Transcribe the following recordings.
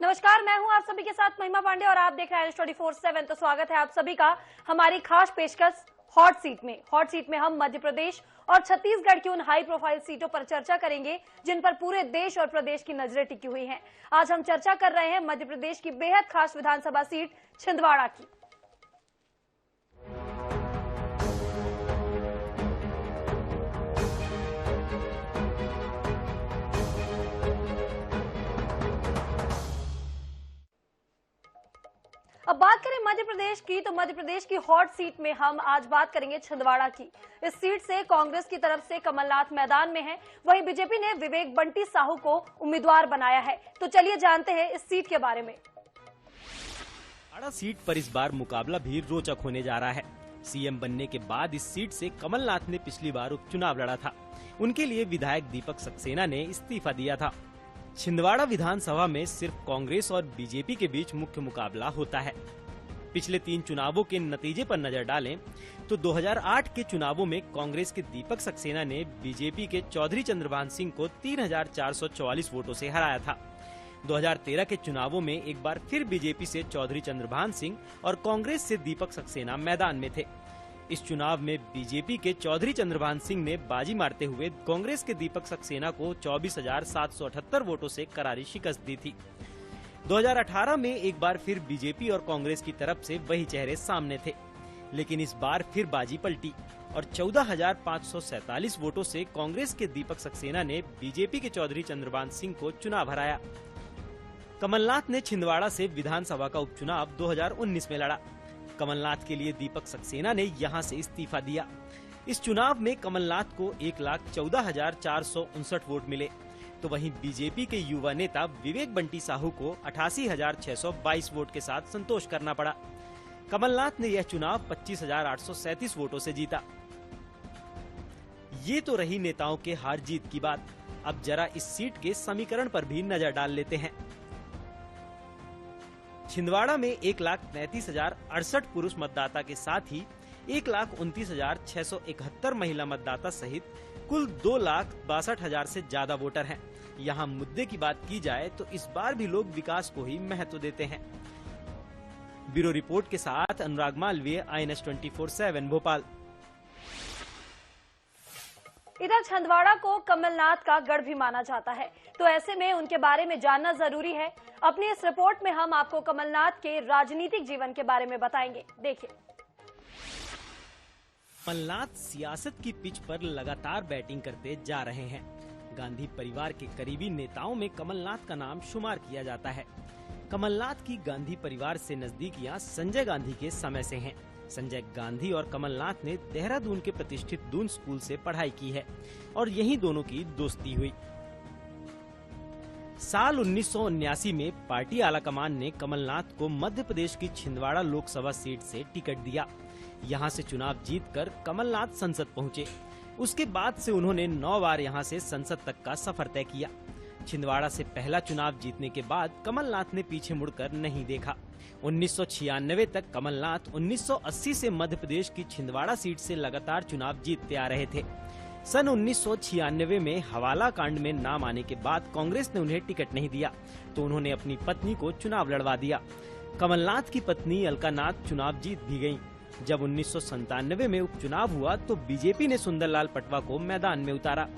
नमस्कार, मैं हूं आप सभी के साथ महिमा पांडे और आप देख रहे हैं 24/7। तो स्वागत है आप सभी का हमारी खास पेशकश हॉट सीट में। हॉट सीट में हम मध्य प्रदेश और छत्तीसगढ़ की उन हाई प्रोफाइल सीटों पर चर्चा करेंगे जिन पर पूरे देश और प्रदेश की नजरें टिकी हुई हैं। आज हम चर्चा कर रहे हैं मध्य प्रदेश की बेहद खास विधानसभा सीट छिंदवाड़ा की। अब बात करें मध्य प्रदेश की, तो मध्य प्रदेश की हॉट सीट में हम आज बात करेंगे छिंदवाड़ा की। इस सीट से कांग्रेस की तरफ से कमलनाथ मैदान में है, वहीं बीजेपी ने विवेक बंटी साहू को उम्मीदवार बनाया है। तो चलिए जानते हैं इस सीट के बारे में। छिंदवाड़ा सीट पर इस बार मुकाबला भी रोचक होने जा रहा है। सीएम बनने के बाद इस सीट से कमलनाथ ने पिछली बार उपचुनाव लड़ा था। उनके लिए विधायक दीपक सक्सेना ने इस्तीफा दिया था। छिंदवाड़ा विधानसभा में सिर्फ कांग्रेस और बीजेपी के बीच मुख्य मुकाबला होता है। पिछले 3 चुनावों के नतीजे पर नजर डालें तो 2008 के चुनावों में कांग्रेस के दीपक सक्सेना ने बीजेपी के चौधरी चंद्रभान सिंह को 3444 वोटों से हराया था। 2013 के चुनावों में एक बार फिर बीजेपी से चौधरी चंद्रभान सिंह और कांग्रेस से दीपक सक्सेना मैदान में थे। इस चुनाव में बीजेपी के चौधरी चंद्रभान सिंह ने बाजी मारते हुए कांग्रेस के दीपक सक्सेना को 24,778 वोटों से करारी शिकस्त दी थी। 2018 में एक बार फिर बीजेपी और कांग्रेस की तरफ से वही चेहरे सामने थे, लेकिन इस बार फिर बाजी पलटी और 14,547 वोटों से कांग्रेस के दीपक सक्सेना ने बीजेपी के चौधरी चंद्रभान सिंह को चुनाव हराया। कमलनाथ ने छिंदवाड़ा से विधानसभा का उपचुनाव 2019 में लड़ा। कमलनाथ के लिए दीपक सक्सेना ने यहां से इस्तीफा दिया। इस चुनाव में कमलनाथ को 1,14,459 वोट मिले, तो वहीं बीजेपी के युवा नेता विवेक बंटी साहू को 88,622 वोट के साथ संतोष करना पड़ा। कमलनाथ ने यह चुनाव 25,837 वोटों से जीता। ये तो रही नेताओं के हार जीत की बात। अब जरा इस सीट के समीकरण पर भी नजर डाल लेते हैं। छिंदवाड़ा में 1,33,068 पुरुष मतदाता के साथ ही 1,29,671 महिला मतदाता सहित कुल 2,62,000 से ज्यादा वोटर हैं। यहाँ मुद्दे की बात की जाए तो इस बार भी लोग विकास को ही महत्व देते हैं। ब्यूरो रिपोर्ट के साथ अनुराग मालवीय, INS 24/7 भोपाल। इधर छिंदवाड़ा को कमलनाथ का गढ़ भी माना जाता है, तो ऐसे में उनके बारे में जानना जरूरी है। अपनी इस रिपोर्ट में हम आपको कमलनाथ के राजनीतिक जीवन के बारे में बताएंगे। देखिए, कमलनाथ सियासत की पिच पर लगातार बैटिंग करते जा रहे हैं। गांधी परिवार के करीबी नेताओं में कमलनाथ का नाम शुमार किया जाता है। कमलनाथ की गांधी परिवार से नजदीकियां संजय गांधी के समय से हैं। संजय गांधी और कमलनाथ ने देहरादून के प्रतिष्ठित दून स्कूल से पढ़ाई की है और यहीं दोनों की दोस्ती हुई। साल 1979 में पार्टी आलाकमान ने कमलनाथ को मध्य प्रदेश की छिंदवाड़ा लोकसभा सीट से टिकट दिया। यहां से चुनाव जीतकर कमलनाथ संसद पहुंचे। उसके बाद से उन्होंने 9 बार यहां से संसद तक का सफर तय किया। छिंदवाड़ा से पहला चुनाव जीतने के बाद कमलनाथ ने पीछे मुड़कर नहीं देखा। 1996 तक कमलनाथ 1980 से मध्य प्रदेश की छिंदवाड़ा सीट से लगातार चुनाव जीतते आ रहे थे। सन 1996 में हवाला कांड में नाम आने के बाद कांग्रेस ने उन्हें टिकट नहीं दिया, तो उन्होंने अपनी पत्नी को चुनाव लड़वा दिया। कमलनाथ की पत्नी अलकानाथ चुनाव जीत भी गयी। जब 1997 में उपचुनाव हुआ तो बीजेपी ने सुंदरलाल पटवा को मैदान में उतारा।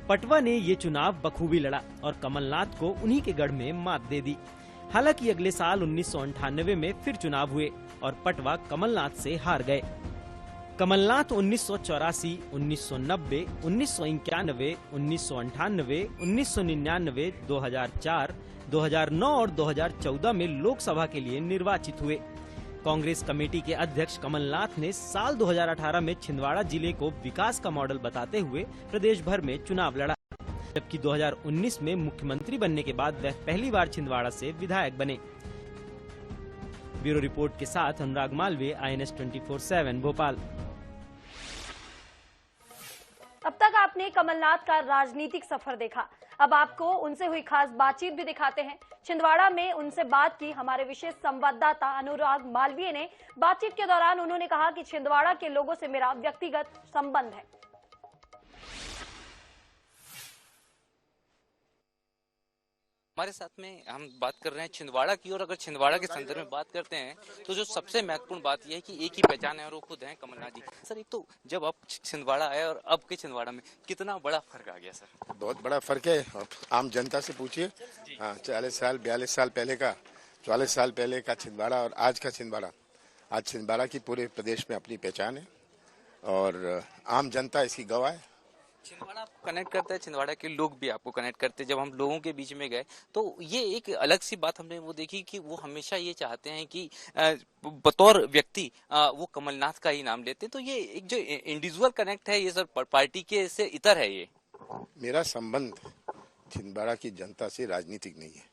पटवा ने ये चुनाव बखूबी लड़ा और कमलनाथ को उन्हीं के गढ़ में मात दे दी। हालांकि अगले साल 1998 में फिर चुनाव हुए और पटवा कमलनाथ से हार गए। कमलनाथ 1984, 1990, 1991, 1998, 1999, 2004, 2009 और 2014 में लोकसभा के लिए निर्वाचित हुए। कांग्रेस कमेटी के अध्यक्ष कमलनाथ ने साल 2018 में छिंदवाड़ा जिले को विकास का मॉडल बताते हुए प्रदेश भर में चुनाव लड़ा, जबकि 2019 में मुख्यमंत्री बनने के बाद वह पहली बार छिंदवाड़ा से विधायक बने। ब्यूरो रिपोर्ट के साथ अनुराग मालवीय, INS 24/7 भोपाल। अब तक आपने कमलनाथ का राजनीतिक सफर देखा, अब आपको उनसे हुई खास बातचीत भी दिखाते हैं। छिंदवाड़ा में उनसे बात की हमारे विशेष संवाददाता अनुराग मालवीय ने। बातचीत के दौरान उन्होंने कहा कि छिंदवाड़ा के लोगों से मेरा व्यक्तिगत संबंध है। हमारे साथ में हम बात कर रहे हैं छिंदवाड़ा की, और अगर छिंदवाड़ा के संदर्भ में बात करते हैं तो जो सबसे महत्वपूर्ण बात यह है कि एक ही पहचान है और वो खुद है कमलनाथ जी। सर, एक तो जब आप छिंदवाड़ा आए और अब के छिंदवाड़ा में कितना बड़ा फर्क आ गया सर? बहुत बड़ा फर्क है। आम जनता से पूछिए। 40 साल 42 साल पहले का, 44 साल पहले का छिंदवाड़ा और आज का छिंदवाड़ा। आज छिंदवाड़ा की पूरे प्रदेश में अपनी पहचान है और आम जनता इसकी गवाह है। छिंदवाड़ा आपको कनेक्ट करता है, छिंदवाड़ा के लोग भी आपको कनेक्ट करते हैं। जब हम लोगों के बीच में गए तो ये एक अलग सी बात हमने वो देखी कि वो हमेशा ये चाहते हैं कि बतौर व्यक्ति वो कमलनाथ का ही नाम लेते हैं। तो ये एक जो इंडिविजुअल कनेक्ट है ये सर पार्टी के से इतर है। ये मेरा संबंध छिंदवाड़ा की जनता से राजनीतिक नहीं है,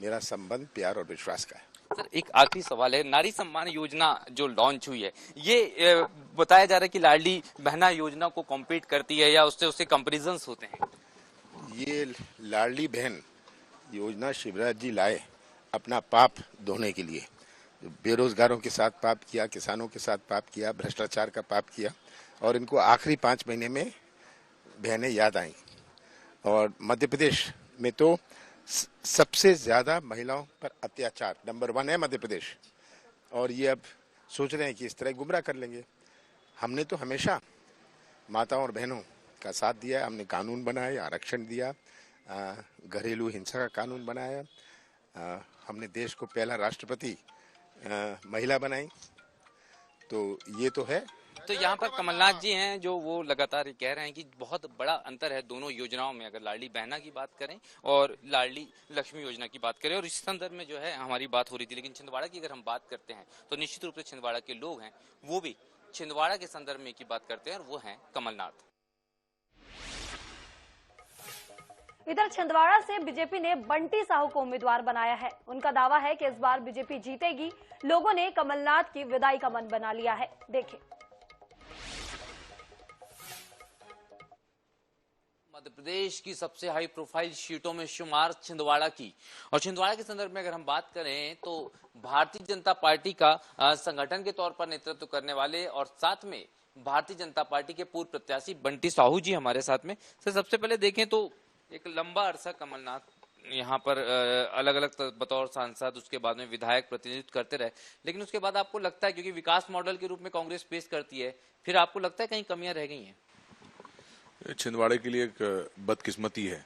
मेरा संबंध प्यार और विश्वास का है। सर, एक आखिरी सवाल है, नारी सम्मान योजना जो लॉन्च हुई है ये बताया जा रहा है कि लाडली बहना योजना को कॉम्पीट करती है या उससे कंपैरिजंस होते हैं। ये लाडली बहन योजना शिवराज जी लाए अपना पाप धोने के लिए। बेरोजगारों के साथ पाप किया, किसानों के साथ पाप किया, भ्रष्टाचार का पाप किया और इनको आखिरी 5 महीने में बहनें याद आई। और मध्य प्रदेश में तो सबसे ज्यादा महिलाओं पर अत्याचार नंबर 1 है मध्य प्रदेश, और ये अब सोच रहे हैं कि इस तरह गुमराह कर लेंगे। हमने तो हमेशा माताओं और बहनों का साथ दिया है। हमने कानून बनाए, आरक्षण दिया, घरेलू हिंसा का कानून बनाया, हमने देश को पहला राष्ट्रपति महिला बनाई। तो ये तो है। तो यहाँ पर कमलनाथ जी हैं जो वो लगातार ये कह रहे हैं कि बहुत बड़ा अंतर है दोनों योजनाओं में, अगर लाडली बहना की बात करें और लाडली लक्ष्मी योजना की बात करें। और इस संदर्भ में जो है हमारी बात हो रही थी, लेकिन छिंदवाड़ा की अगर हम बात करते हैं तो निश्चित रूप से छिंदवाड़ा के लोग हैं वो भी छिंदवाड़ा के संदर्भ में की बात करते हैं और वो हैं कमलनाथ। इधर छिंदवाड़ा से बीजेपी ने बंटी साहू को उम्मीदवार बनाया है। उनका दावा है कि इस बार बीजेपी जीतेगी। लोगों ने कमलनाथ की विदाई का मन बना लिया है। देखें। मध्य प्रदेश की सबसे हाई प्रोफाइल सीटों में शुमार छिंदवाड़ा की, और छिंदवाड़ा के संदर्भ में अगर हम बात करें तो भारतीय जनता पार्टी का संगठन के तौर पर नेतृत्व करने वाले और साथ में भारतीय जनता पार्टी के पूर्व प्रत्याशी बंटी साहू जी हमारे साथ में। सर, सबसे पहले देखें तो एक लंबा अरसा कमलनाथ यहाँ पर अलग अलग बतौर सांसद, उसके बाद में विधायक प्रतिनिधित्व करते रहे, लेकिन उसके बाद आपको लगता है क्योंकि विकास मॉडल के रूप में कांग्रेस पेश करती है, फिर आपको लगता है कहीं कमियां रह गई हैं? छिंदवाड़े के लिए एक बदकिस्मती है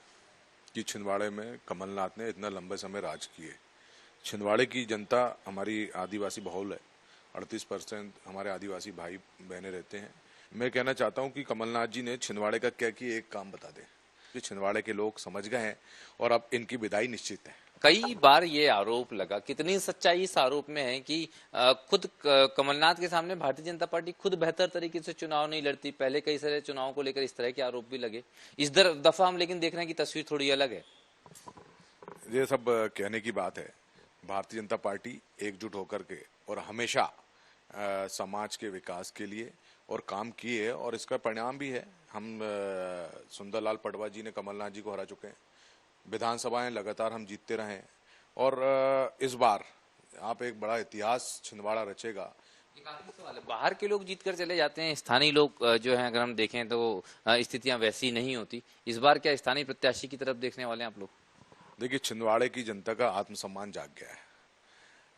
कि छिंदवाड़े में कमलनाथ ने इतना लंबे समय राज किए। छिंदवाड़े की जनता हमारी आदिवासी बहुल है, 38% हमारे आदिवासी भाई बहनें रहते हैं। मैं कहना चाहता हूं कि कमलनाथ जी ने छिंदवाड़े का क्या किए, एक काम बता दें कि छिंदवाड़े के लोग समझ गए हैं और अब इनकी विदाई निश्चित है। कई बार ये आरोप लगा, कितनी सच्चाई इस आरोप में है कि खुद कमलनाथ के सामने भारतीय जनता पार्टी खुद बेहतर तरीके से चुनाव नहीं लड़ती। पहले कई सारे चुनाव को लेकर इस तरह के आरोप भी लगे। इस दफा हम लेकिन देख रहे हैं कि तस्वीर थोड़ी अलग है। ये सब कहने की बात है। भारतीय जनता पार्टी एकजुट होकर के और हमेशा समाज के विकास के लिए और काम किए है और इसका परिणाम भी है। हम सुंदरलाल पटवा जी ने कमलनाथ जी को हरा चुके हैं, विधानसभाएं लगातार हम जीतते रहे और इस बार आप एक बड़ा इतिहास छिंदवाड़ा रचेगा। बाहर के लोग जीतकर चले जाते हैं, स्थानीय लोग जो हैं अगर हम देखें तो स्थितियां वैसी नहीं होती। इस बार क्या स्थानीय प्रत्याशी की तरफ देखने वाले हैं आप लोग? देखिए, छिंदवाड़े की जनता का आत्मसम्मान जाग गया है।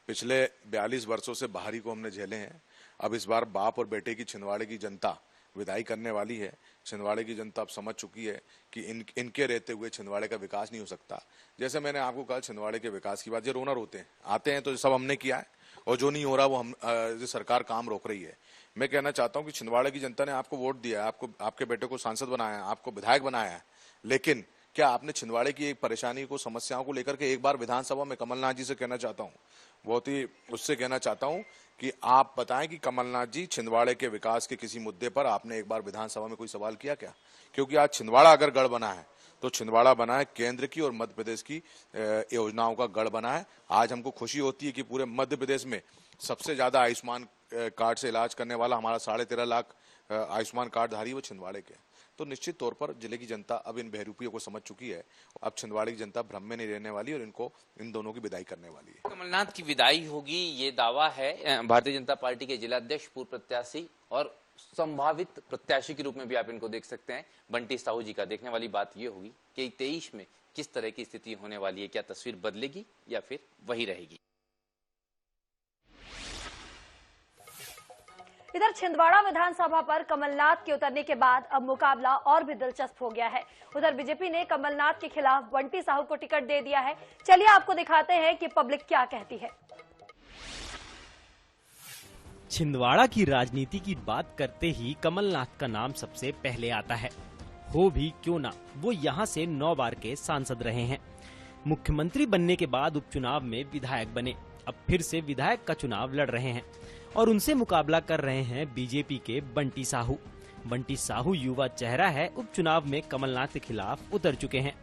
पिछले 42 वर्षों से बाहरी को हमने झेले हैं। अब इस बार बाप और बेटे की छिंदवाड़े की जनता विदाई करने वाली है। छिंदवाड़े की जनता अब समझ चुकी है कि इनके रहते हुए छिंदवाड़े का विकास नहीं हो सकता। जैसे मैंने आपको कहा छिंदवाड़े के विकास की बात, जो रोनर होते हैं आते हैं तो सब हमने किया है और जो नहीं हो रहा वो हम सरकार काम रोक रही है। मैं कहना चाहता हूं कि छिंदवाड़े की जनता ने आपको वोट दिया है, आपको आपके बेटे को सांसद बनाया है, आपको विधायक बनाया है, लेकिन क्या आपने छिंदवाड़े की एक परेशानी को, समस्याओं को लेकर के एक बार विधानसभा में कमलनाथ जी से कहना चाहता हूं, बहुत ही उससे कहना चाहता हूं कि आप बताएं कि कमलनाथ जी छिंदवाड़े के विकास के किसी मुद्दे पर आपने एक बार विधानसभा में कोई सवाल किया क्या? क्योंकि आज छिंदवाड़ा अगर गढ़ बना है तो छिंदवाड़ा बना है केंद्र की और मध्य प्रदेश की योजनाओं का गढ़ बना है। आज हमको खुशी होती है कि पूरे मध्य प्रदेश में सबसे ज्यादा आयुष्मान कार्ड से इलाज करने वाला हमारा 13.5 लाख आयुष्मान कार्ड धारी वो छिंदवाड़े के। तो निश्चित तौर पर जिले की जनता अब इन बहरूपियों को समझ चुकी है। अब छिंदवाड़े की जनता भ्रम में नहीं रहने वाली और इनको इन दोनों की विदाई करने वाली है। कमलनाथ की विदाई होगी, ये दावा है भारतीय जनता पार्टी के जिला अध्यक्ष, पूर्व प्रत्याशी और संभावित प्रत्याशी के रूप में भी आप इनको देख सकते हैं बंटी साहू जी का। देखने वाली बात ये होगी कि 23 में किस तरह की स्थिति होने वाली है, क्या तस्वीर बदलेगी या फिर वही रहेगी। इधर छिंदवाड़ा विधानसभा पर कमलनाथ के उतरने के बाद अब मुकाबला और भी दिलचस्प हो गया है। उधर बीजेपी ने कमलनाथ के खिलाफ बंटी साहू को टिकट दे दिया है। चलिए आपको दिखाते हैं कि पब्लिक क्या कहती है। छिंदवाड़ा की राजनीति की बात करते ही कमलनाथ का नाम सबसे पहले आता है। हो भी क्यों ना, वो यहाँ से 9 बार के सांसद रहे हैं। मुख्यमंत्री बनने के बाद उपचुनाव में विधायक बने, अब फिर से विधायक का चुनाव लड़ रहे हैं और उनसे मुकाबला कर रहे हैं बीजेपी के बंटी साहू। बंटी साहू युवा चेहरा है, उपचुनाव में कमलनाथ के खिलाफ उतर चुके हैं।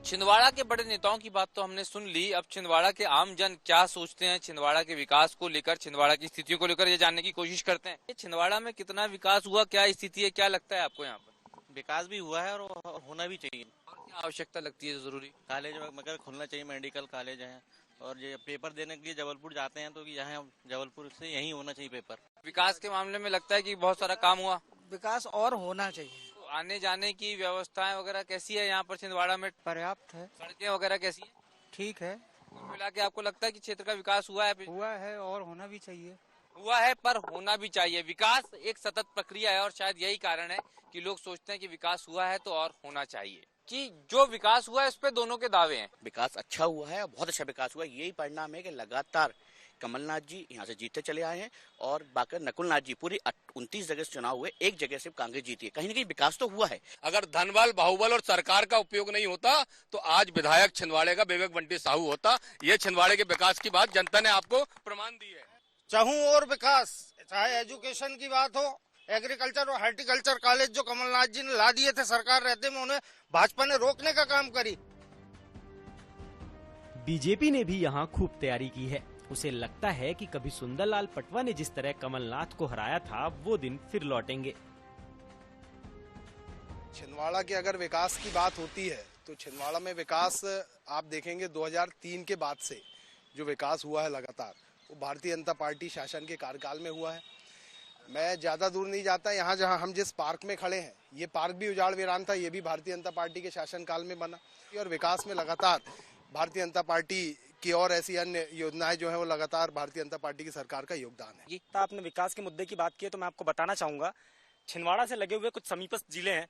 छिंदवाड़ा के बड़े नेताओं की बात तो हमने सुन ली। अब छिंदवाड़ा के आम जन क्या सोचते हैं छिंदवाड़ा के विकास को लेकर, छिंदवाड़ा की स्थितियों को लेकर, ये जानने की कोशिश करते हैं। छिंदवाड़ा में कितना विकास हुआ, क्या स्थिति है, क्या लगता है आपको? यहाँ पर विकास भी हुआ है और होना भी चाहिए। और क्या आवश्यकता लगती है जरूरी? कॉलेज मगर खुलना चाहिए, मेडिकल कॉलेज है, और ये पेपर देने के लिए जबलपुर जाते हैं तो यहाँ जबलपुर से यहीं होना चाहिए पेपर। विकास के मामले में लगता है कि बहुत सारा काम हुआ, विकास और होना चाहिए। आने जाने की व्यवस्थाएं वगैरह कैसी है यहाँ पर छिंदवाड़ा में? पर्याप्त है, सड़कें वगैरह कैसी है? ठीक है, कुल मिला के आपको लगता है कि क्षेत्र का विकास हुआ है? हुआ है और होना भी चाहिए। हुआ है पर होना भी चाहिए। विकास एक सतत प्रक्रिया है और शायद यही कारण है कि लोग सोचते हैं कि विकास हुआ है तो और होना चाहिए। कि जो विकास हुआ है इस पे दोनों के दावे हैं। विकास अच्छा हुआ है, बहुत अच्छा विकास हुआ है। यही परिणाम है कि लगातार कमलनाथ जी यहाँ से जीतते चले आए हैं और बाकी नकुलनाथ जी पूरी 29 जगह से चुनाव हुए, एक जगह से कांग्रेस जीती है। कहीं ना कहीं विकास तो हुआ है। अगर धनबल, बाहुबल और सरकार का उपयोग नहीं होता तो आज विधायक छिंदवाड़े का विवेक बंटी साहू होता। ये छिंदवाड़े के विकास की बात जनता ने आपको प्रमाण दी है। चाहूं और विकास, चाहे एजुकेशन की बात हो, एग्रीकल्चर और हॉर्टिकल्चर कॉलेज जो कमलनाथ जी ने ला दिए थे सरकार रहते में, उन्हें भाजपा ने रोकने का काम करी। बीजेपी ने भी यहाँ खूब तैयारी की है। उसे लगता है कि कभी सुंदरलाल पटवा ने जिस तरह कमलनाथ को हराया था वो दिन फिर लौटेंगे। छिंदवाड़ा के अगर विकास की बात होती है तो छिंदवाड़ा में विकास आप देखेंगे 2003 के बाद से जो विकास हुआ है लगातार, वो भारतीय जनता पार्टी शासन के कार्यकाल में हुआ है। मैं ज्यादा दूर नहीं जाता, यहाँ जहाँ हम जिस पार्क में खड़े हैं, ये पार्क भी उजाड़ वीरान था, ये भी भारतीय जनता पार्टी के शासन काल में बना। और विकास में लगातार भारतीय जनता पार्टी की और ऐसी अन्य योजनाएं जो है वो लगातार भारतीय जनता पार्टी की सरकार का योगदान है। आपने विकास के मुद्दे की बात की है तो मैं आपको बताना चाहूंगा, छिंदवाड़ा से लगे हुए कुछ समीपस्थ जिले हैं,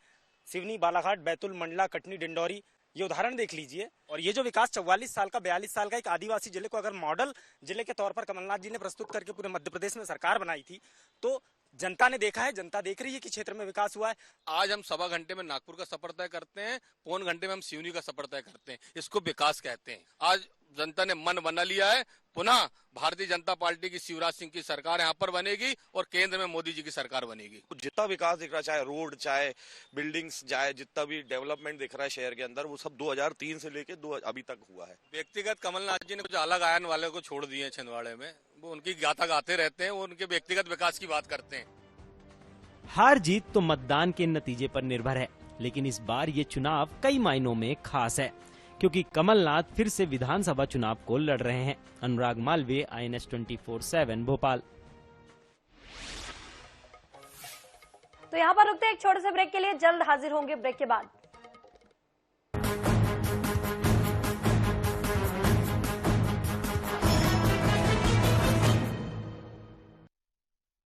सिवनी, बालाघाट, बैतूल, मंडला, कटनी, डिंडौरी, ये उदाहरण देख लीजिए। और ये जो विकास 44 साल का, 42 साल का एक आदिवासी जिले को अगर मॉडल जिले के तौर पर कमलनाथ जी ने प्रस्तुत करके पूरे मध्य प्रदेश में सरकार बनाई थी, तो जनता ने देखा है, जनता देख रही है कि क्षेत्र में विकास हुआ है। आज हम 1.25 घंटे में नागपुर का सफर तय करते हैं, 1.25 घंटे में हम सिवनी का सफर तय करते हैं। इसको विकास कहते हैं। आज जनता ने मन बना लिया है, पुनः भारतीय जनता पार्टी की शिवराज सिंह की सरकार यहाँ पर बनेगी और केंद्र में मोदी जी की सरकार बनेगी। जितना विकास दिख रहा है, चाहे रोड, चाहे बिल्डिंग्स, चाहे जितना भी डेवलपमेंट दिख रहा है शहर के अंदर, वो सब 2003 से लेके अभी तक हुआ है। व्यक्तिगत कमलनाथ जी ने कुछ अलग आयन वाले को छोड़ दिए छिंदवाड़े में, वो उनकी गाथा गाते रहते हैं, वो उनके व्यक्तिगत विकास की बात करते हैं। हार जीत तो मतदान के नतीजे पर निर्भर है, लेकिन इस बार ये चुनाव कई मायनों में खास है क्योंकि कमलनाथ फिर से विधानसभा चुनाव को लड़ रहे हैं। अनुराग मालवीय, INS 24/7 भोपाल। तो यहाँ पर रुकते हैं एक छोटे से ब्रेक के लिए, जल्द हाजिर होंगे ब्रेक के बाद।